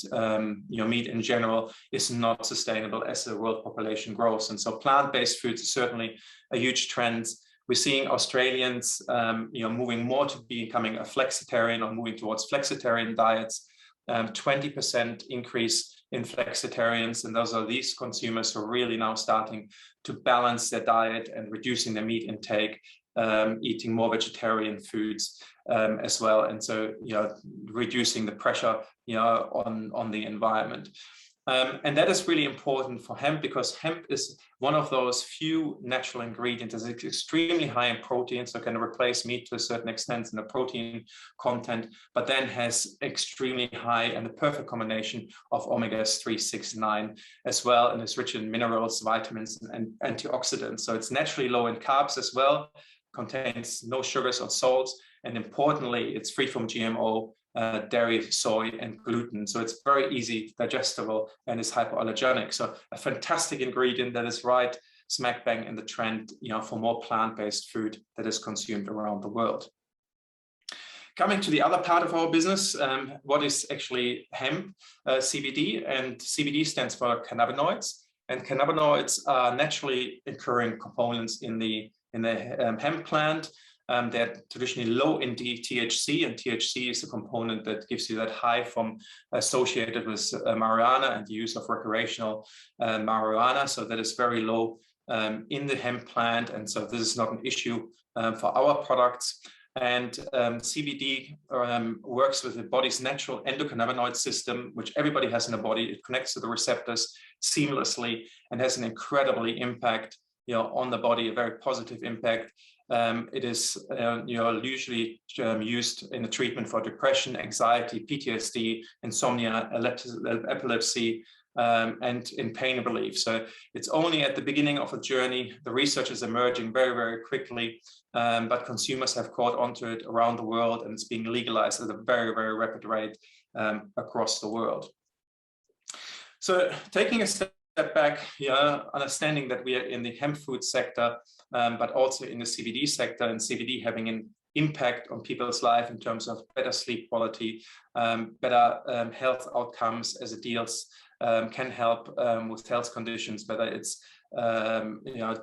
meat in general is not sustainable as the world population grows. And so plant-based foods is certainly a huge trend. We're seeing Australians, moving more to becoming a flexitarian or moving towards flexitarian diets. 20% increase in flexitarians, and those are these consumers who are really now starting to balance their diet and reducing their meat intake, eating more vegetarian foods as well, and so reducing the pressure on the environment. And that is really important for hemp, because hemp is one of those few natural ingredients that is extremely high in protein, so can replace meat to a certain extent in the protein content, but then has extremely high and the perfect combination of omegas 3, 6, 9 as well, and is rich in minerals, vitamins, and antioxidants. So it's naturally low in carbs as well, contains no sugars or salts, and importantly, it's free from GMO, dairy, soy, and gluten. So it's very easy digestible and is hypoallergenic. So a fantastic ingredient that is right smack bang in the trend, for more plant-based food that is consumed around the world. Coming to the other part of our business, what is actually hemp, CBD, and CBD stands for cannabinoids. And cannabinoids are naturally occurring components in the hemp plant. They're traditionally low in THC, and THC is the component that gives you that high from associated with marijuana and the use of recreational marijuana. So that is very low in the hemp plant, and so this is not an issue for our products. And CBD works with the body's natural endocannabinoid system, which everybody has in the body. It connects to the receptors seamlessly and has an incredibly impact, on the body, a very positive impact. It is usually used in the treatment for depression, anxiety, PTSD, insomnia, epilepsy, and in pain relief. So it's only at the beginning of a journey. The research is emerging very, very quickly, but consumers have caught onto it around the world, and it's being legalized at a very, very rapid rate across the world. So taking a step back, understanding that we are in the hemp food sector, but also in the CBD sector, and CBD having an impact on people's life in terms of better sleep quality, better health outcomes as it deals, can help with health conditions, whether it's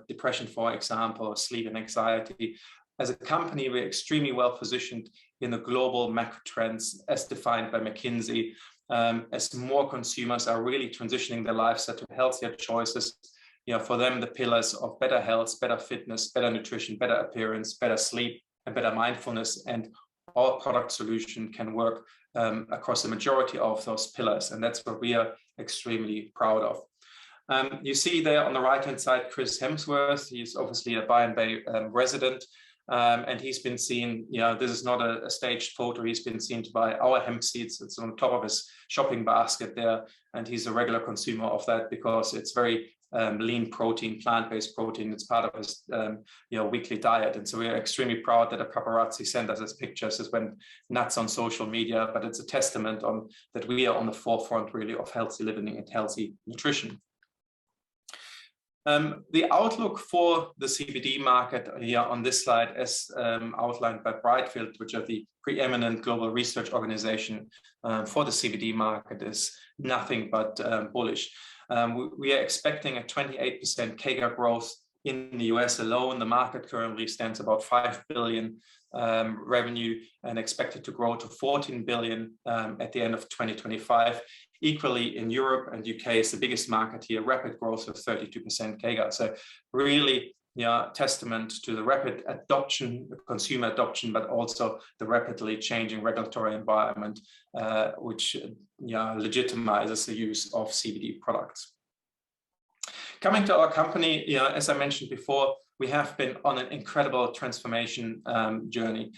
depression, for example, or sleep and anxiety. As a company, we're extremely well positioned in the global macro trends as defined by McKinsey. As more consumers are really transitioning their lifestyle to healthier choices, for them, the pillars of better health, better fitness, better nutrition, better appearance, better sleep, and better mindfulness, and our product solution can work across the majority of those pillars, and that's what we are extremely proud of. You see there on the right-hand side, Chris Hemsworth. He's obviously a Byron Bay resident, and he's been seen, this is not a staged photo, he's been seen to buy our hemp seeds. It's on top of his shopping basket there, and he's a regular consumer of that because it's very lean protein, plant-based protein. It's part of his weekly diet, and so we are extremely proud that a paparazzi sent us his pictures. This went nuts on social media, but it's a testament on that we are on the forefront really of healthy living and healthy nutrition. The outlook for the CBD market here on this slide, as outlined by Brightfield, which are the preeminent global research organization for the CBD market, is nothing but bullish. We are expecting a 28% CAGR growth in the US alone. The market currently stands about 5 billion revenue and expected to grow to 14 billion at the end of 2025. Equally, in Europe and UK is the biggest market here, rapid growth of 32% CAGR. So really, testament to the rapid adoption, consumer adoption, but also the rapidly changing regulatory environment, which legitimizes the use of CBD products. Coming to our company, as I mentioned before, we have been on an incredible transformation journey.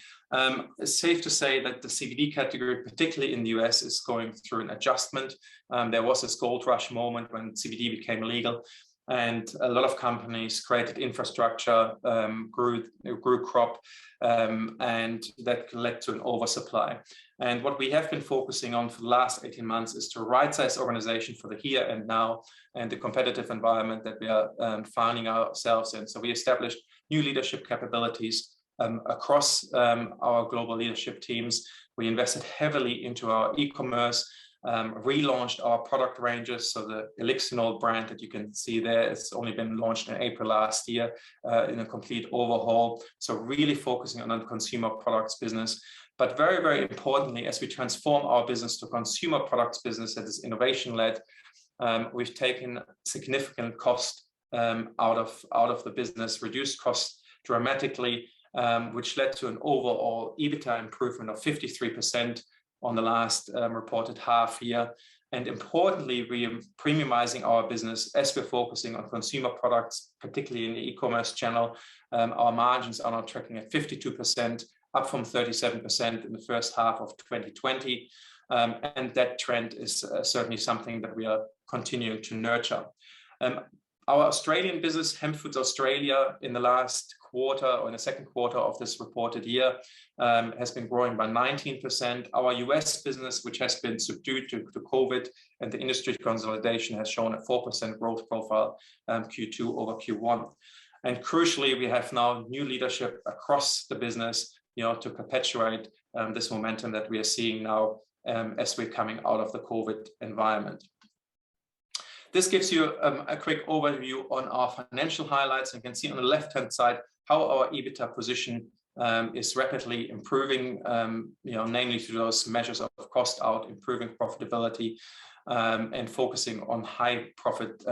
It's safe to say that the CBD category, particularly in the US, is going through an adjustment. There was this gold rush moment when CBD became legal, and a lot of companies created infrastructure, grew crop, and that led to an oversupply. And what we have been focusing on for the last 18 months is to right-size organization for the here and now and the competitive environment that we are finding ourselves in. So we established new leadership capabilities across our global leadership teams. We invested heavily into our e-commerce, relaunched our product ranges. So the Elixinol brand that you can see there, it's only been launched in April last year in a complete overhaul. So really focusing on the consumer products business. But very, very importantly, as we transform our business to consumer products business that is innovation-led, we've taken significant cost out of the business, reduced costs dramatically, which led to an overall EBITDA improvement of 53% on the last reported half year. And importantly, we are premiumizing our business as we're focusing on consumer products, particularly in the e-commerce channel. Our margins are now tracking at 52%, up from 37% in the first half of 2020. And that trend is certainly something that we are continuing to nurture. Our Australian business, Hemp Foods Australia, in the last quarter or in the second quarter of this reported year, has been growing by 19%. Our US business, which has been subdued due to COVID and the industry consolidation, has shown a 4% growth profile, Q2 over Q1. And crucially, we have now new leadership across the business, to perpetuate this momentum that we are seeing now as we're coming out of the COVID environment. This gives you a quick overview on our financial highlights. You can see on the left-hand side how our EBITDA position is rapidly improving, namely through those measures of cost out, improving profitability, and focusing on high profit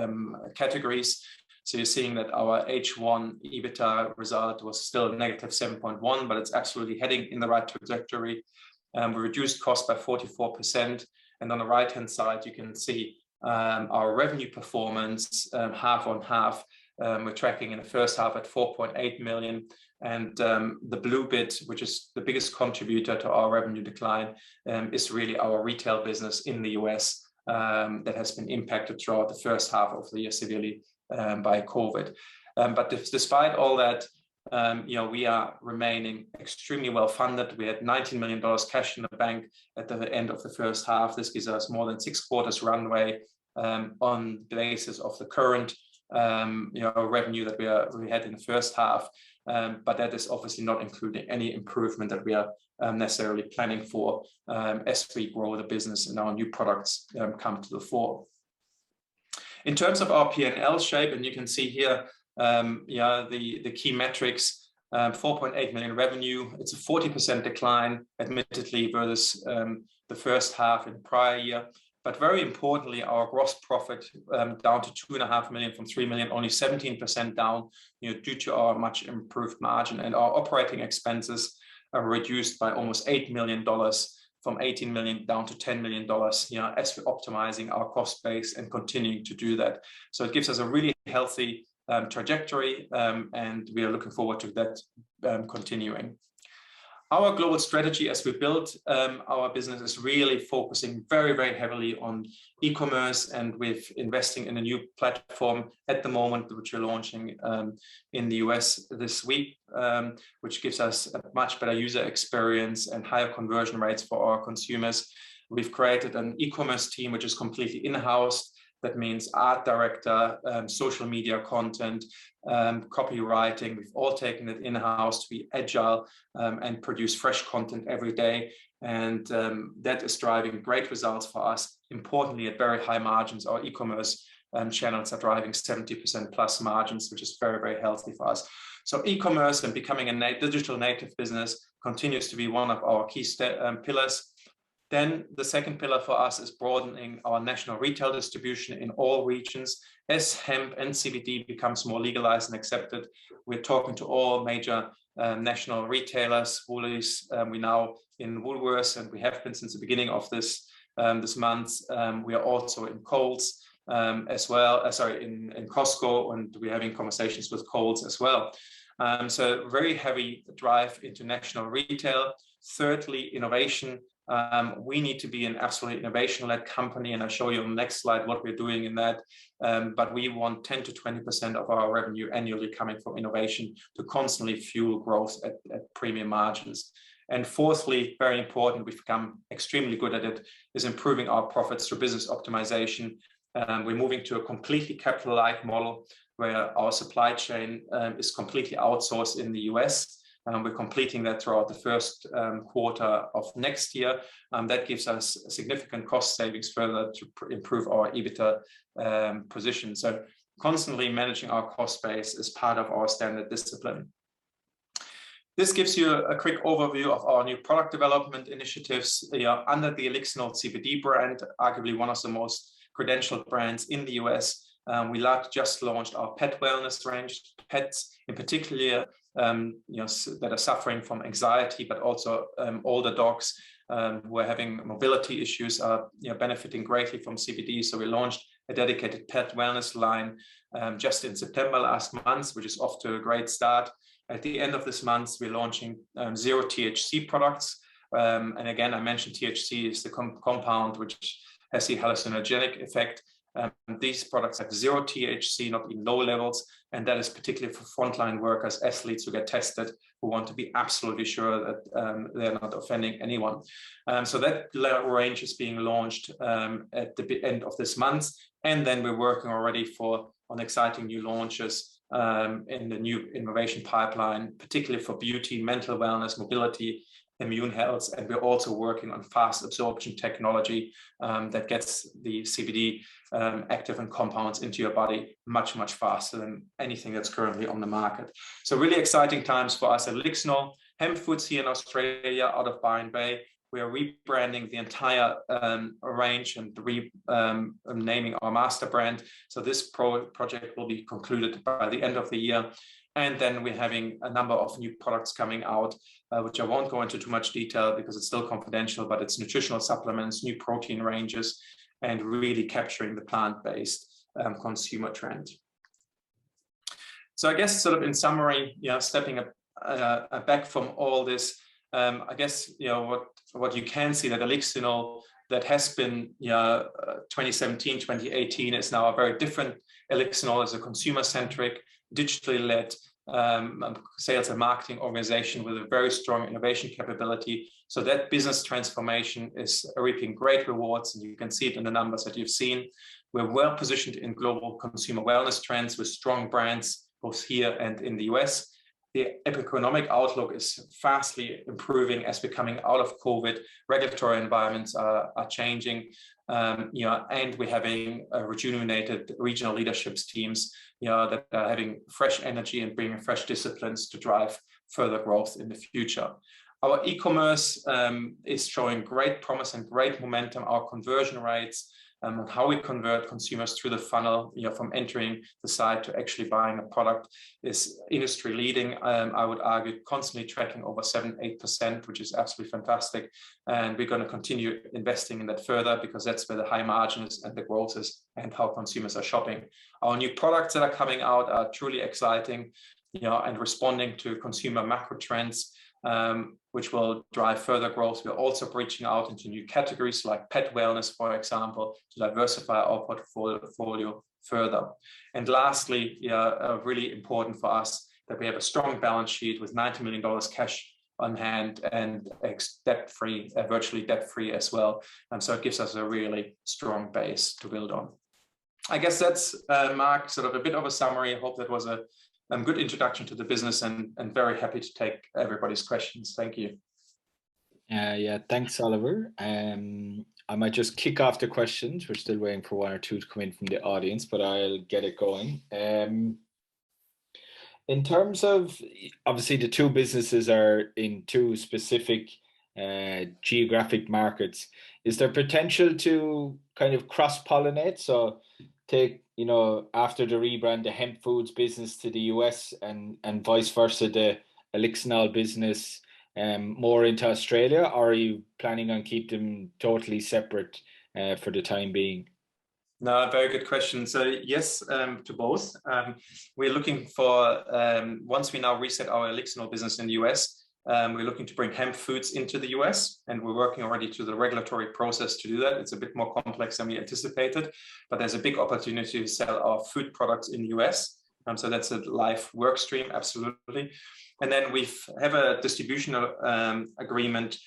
categories. So you're seeing that our H1 EBITDA result was still negative 7.1, but it's absolutely heading in the right trajectory. We reduced costs by 44%. And on the right-hand side, you can see our revenue performance half on half. We're tracking in the first half at 4.8 million. And the blue bit, which is the biggest contributor to our revenue decline, is really our retail business in the US that has been impacted throughout the first half of the year severely by COVID. But despite all that, we are remaining extremely well funded. We had $19 million cash in the bank at the end of the first half. This gives us more than 6 quarters runway on the basis of the current revenue that we had in the first half. But that is obviously not including any improvement that we are necessarily planning for as we grow the business and our new products come to the fore. In terms of our P&L shape, and you can see here, the key metrics, 4.8 million revenue. It's a 40% decline, admittedly, versus the first half in prior year. But very importantly, our gross profit down to 2.5 million from 3 million, only 17% down, due to our much improved margin. And our operating expenses are reduced by almost $8 million from $18 million down to $10 million, as we're optimizing our cost base and continuing to do that. So it gives us a really healthy trajectory, and we are looking forward to that continuing. Our global strategy as we build our business is really focusing very, very heavily on e-commerce, and with investing in a new platform at the moment, which we're launching in the US this week, which gives us a much better user experience and higher conversion rates for our consumers. We've created an e-commerce team which is completely in-house. That means art director, social media content, copywriting. We've all taken it in-house to be agile and produce fresh content every day. And that is driving great results for us. Importantly, at very high margins, our e-commerce channels are driving 70% plus margins, which is very, very healthy for us. So e-commerce and becoming a digital native business continues to be one of our key pillars. Then the second pillar for us is broadening our national retail distribution in all regions. As hemp and CBD becomes more legalized and accepted, we're talking to all major national retailers. Woolies, we now in Woolworths, and we have been since the beginning of this month. We are also in Coles as well. In Costco, and we're having conversations with Coles as well. So very heavy drive into national retail. Thirdly, innovation. We need to be an absolutely innovation-led company, and I'll show you on the next slide what we're doing in that. But we want 10 to 20% of our revenue annually coming from innovation to constantly fuel growth at premium margins. And fourthly, very important, we've become extremely good at it, is improving our profits through business optimization. We're moving to a completely capital-light model where our supply chain is completely outsourced in the US. We're completing that throughout the first quarter of next year. That gives us significant cost savings further to improve our EBITDA position. So constantly managing our cost base is part of our standard discipline. This gives you a quick overview of our new product development initiatives. Under the Elixinol CBD brand, arguably one of the most credentialed brands in the US. We just launched our pet wellness range. Pets in particular that are suffering from anxiety, but also older dogs who are having mobility issues are benefiting greatly from CBD. So we launched a dedicated pet wellness line just in September last month, which is off to a great start. At the end of this month, we're launching zero THC products. And again, I mentioned THC is the compound which has the hallucinogenic effect. These products have zero THC, not even low levels, and that is particularly for frontline workers, athletes who get tested, who want to be absolutely sure that they're not offending anyone. So that range is being launched at the end of this month, and then we're working already on exciting new launches in the new innovation pipeline, particularly for beauty, mental wellness, mobility, immune health, and we're also working on fast absorption technology that gets the CBD active and compounds into your body much, much faster than anything that's currently on the market. So really exciting times for us at Elixinol. Hemp Foods here in Australia, out of Byron Bay. We are rebranding the entire range and naming our master brand. So this project will be concluded by the end of the year. And then we're having a number of new products coming out, which I won't go into too much detail because it's still confidential, but it's nutritional supplements, new protein ranges, and really capturing the plant-based consumer trend. So I guess sort of in summary, stepping back from all this, I guess, what you can see that Elixinol that has been 2017, 2018 is now a very different Elixinol as a consumer-centric, digitally led sales and marketing organization with a very strong innovation capability. So that business transformation is reaping great rewards, and you can see it in the numbers that you've seen. We're well positioned in global consumer wellness trends with strong brands both here and in the US. The economic outlook is fastly improving as we're coming out of COVID. Regulatory environments are changing, and we're having rejuvenated regional leadership teams, that are having fresh energy and bringing fresh disciplines to drive further growth in the future. Our e-commerce is showing great promise and great momentum. Our conversion rates, and how we convert consumers through the funnel, from entering the site to actually buying a product, is industry leading. I would argue constantly tracking over 7-8%, which is absolutely fantastic. And we're going to continue investing in that further, because that's where the high margins and the growth is, and how consumers are shopping. Our new products that are coming out are truly exciting, and responding to consumer macro trends, which will drive further growth. We're also reaching out into new categories like pet wellness, for example, to diversify our portfolio further. And lastly, really important for us that we have a strong balance sheet with $90 million cash on hand and debt-free, virtually debt-free as well. And so it gives us a really strong base to build on. I guess that's, Mark, sort of a bit of a summary. I hope that was a good introduction to the business, and very happy to take everybody's questions. Thank you. Yeah, thanks, Oliver. I might just kick off the questions. We're still waiting for one or two to come in from the audience, but I'll get it going. In terms of, obviously, the two businesses are in two specific geographic markets. Is there potential to kind of cross-pollinate? So take, after the rebrand, the hemp foods business to the US, and vice versa, the Elixinol business more into Australia, or are you planning on keep them totally separate for the time being? No, very good question. So yes, to both. We're looking for, once we now reset our Elixinol business in the US, we're looking to bring hemp foods into the US, and we're working already through the regulatory process to do that. It's a bit more complex than we anticipated, but there's a big opportunity to sell our food products in the US. So that's a live work stream, absolutely. And then we have a distribution agreement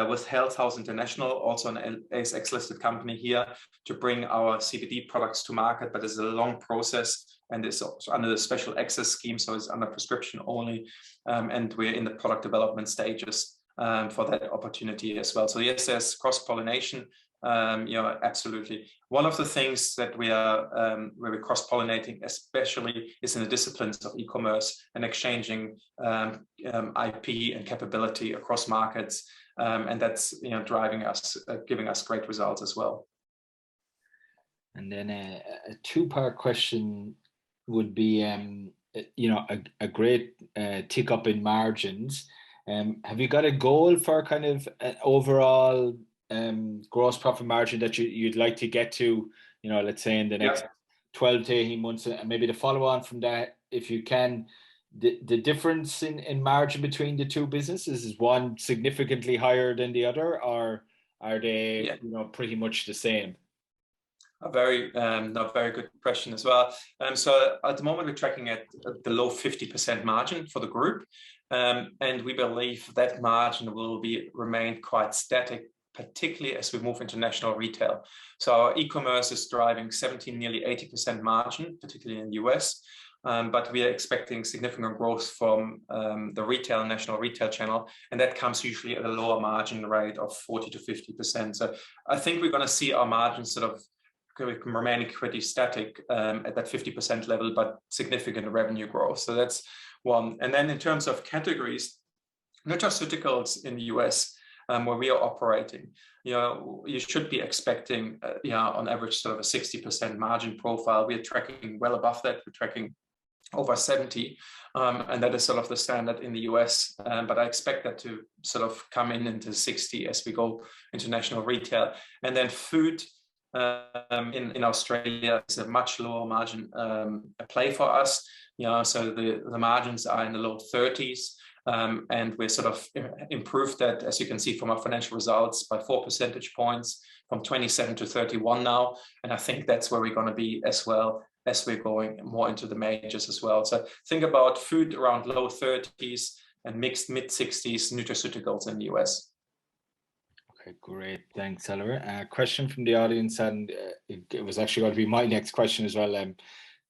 with Health House International, also an ASX listed company here, to bring our CBD products to market, but it's a long process, and it's under the special access scheme, so it's under prescription only, and we're in the product development stages for that opportunity as well. So yes, there's cross-pollination, absolutely. One of the things that we are where we're cross-pollinating especially is in the disciplines of e-commerce and exchanging IP and capability across markets, and that's driving us, giving us great results as well. And then a two-part question would be, a great tick up in margins. Have you got a goal for kind of an overall gross profit margin that you'd like to get to, let's say in the next 12 to 18 months? And maybe to follow on from that, if you can, the difference in margin between the two businesses, is one significantly higher than the other, or are they pretty much the same? A very good question as well. So at the moment we're tracking at the low 50% margin for the group, and we believe that margin will remain quite static, particularly as we move into national retail. So our e-commerce is driving 17, nearly 80% margin, particularly in the US. But we are expecting significant growth from the retail, national retail channel, and that comes usually at a lower margin rate of 40 to 50%. So I think we're going to see our margins sort of remaining pretty static at that 50% level, but significant revenue growth. So that's one. And then in terms of categories, nutraceuticals in the US, where we are operating, you should be expecting, on average, sort of a 60% margin profile. We are tracking well above that. We're tracking over 70, and that is sort of the standard in the US. But I expect that to sort of come into 60 as we go into national retail. And then food in Australia is a much lower margin play for us. So the margins are in the low 30s. And we sort of improved that, as you can see from our financial results, by 4 percentage points, from 27 to 31 now. And I think that's where we're going to be as well, as we're going more into the majors as well. So think about food around low 30s and mixed mid-60s nutraceuticals in the US. Okay, great. Thanks, Oliver. Question from the audience, and it was actually going to be my next question as well.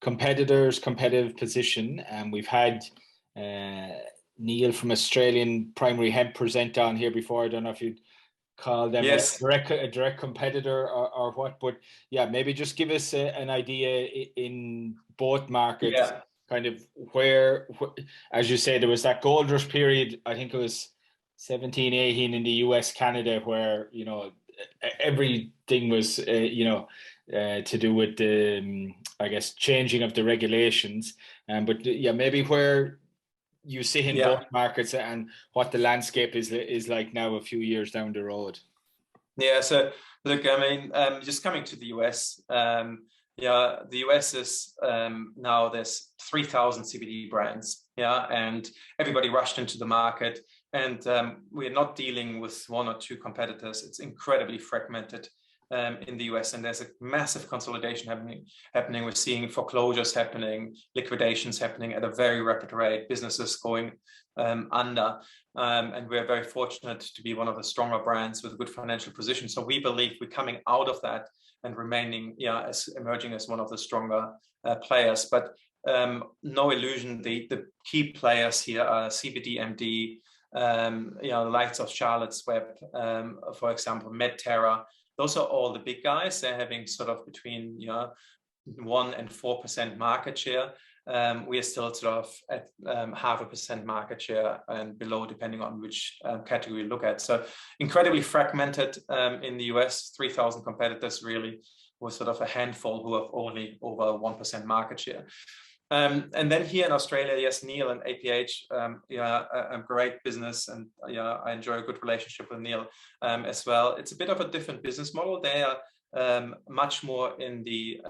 Competitors, competitive position. And we've had Neil from Australian Primary Hemp present on here before. I don't know if you'd call them a direct competitor or what, but yeah, maybe just give us an idea in both markets, kind of where, as you say, there was that gold rush period, I think it was 17, 18 in the US, Canada, where, you know, everything was, you know, to do with the, I guess, changing of the regulations. But yeah, maybe where you see in both markets and what the landscape is like now a few years down the road. Yeah, so look, I mean, just coming to the US, yeah, the US is now there's 3,000 CBD brands, yeah, and everybody rushed into the market, and we're not dealing with one or two competitors. It's incredibly fragmented in the US, and there's a massive consolidation happening. We're seeing foreclosures happening, liquidations happening at a very rapid rate, businesses going under, and we're very fortunate to be one of the stronger brands with a good financial position. So we believe we're coming out of that and remaining, yeah, as emerging as one of the stronger players. But no illusion, the key players here are Cbd MD, you know, the likes of Charlotte's Web, for example, MedTerra. Those are all the big guys. They're having sort of between, you know, 1% and 4% market share. We are still sort of at 0.5% market share and below, depending on which category you look at. So incredibly fragmented in the US, 3,000 competitors really, with sort of a handful who have only over 1% market share. And then here in Australia, yes, Neil and APH, yeah, a great business, and yeah, I enjoy a good relationship with Neil as well. It's a bit of a different business model. They are much more in the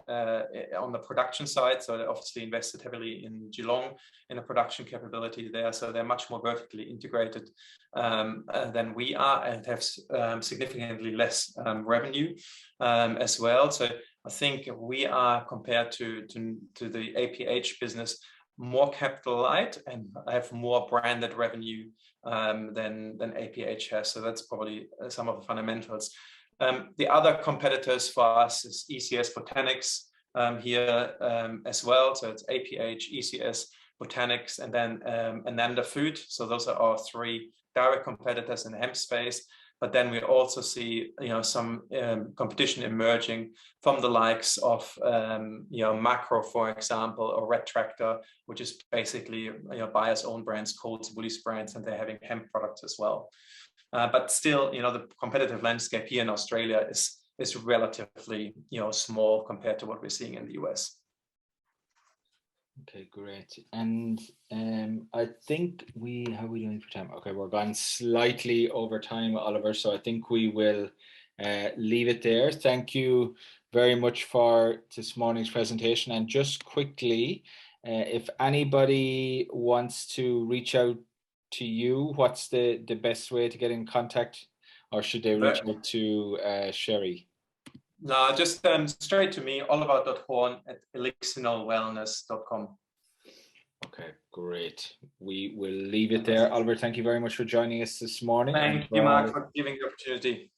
on the production side, so they obviously invested heavily in Geelong in a production capability there. So they're much more vertically integrated than we are, and have significantly less revenue as well. So I think we are, compared to the APH business, more capital light and have more branded revenue than APH has. So that's probably some of the fundamentals. The other competitors for us is ECS Botanics here as well. So it's APH, ECS, Botanics, and then Ananda Food. So those are our three direct competitors in the hemp space. But then we also see, you know, some competition emerging from the likes of, you know, Macro, for example, or Red Tractor, which is basically, you know, Bayer's own brands, Coles, Woolies brands, and they're having hemp products as well. But still, you know, the competitive landscape here in Australia is relatively, you know, small compared to what we're seeing in the US. Okay, great. And I think how are we doing for time? Okay, we're gone slightly over time, Oliver, so I think we will leave it there. Thank you very much for this morning's presentation. And just quickly, if anybody wants to reach out to you, what's the best way to get in contact, or should they reach out to Sherry? No, just straight to me, oliver.horn@elixinolwellness.com. Okay, great. We will leave it there. Oliver, thank you very much for joining us this morning. Thank you, Mark, for giving the opportunity.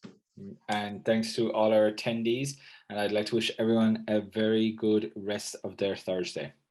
And thanks to all our attendees. And I'd like to wish everyone a very good rest of their Thursday.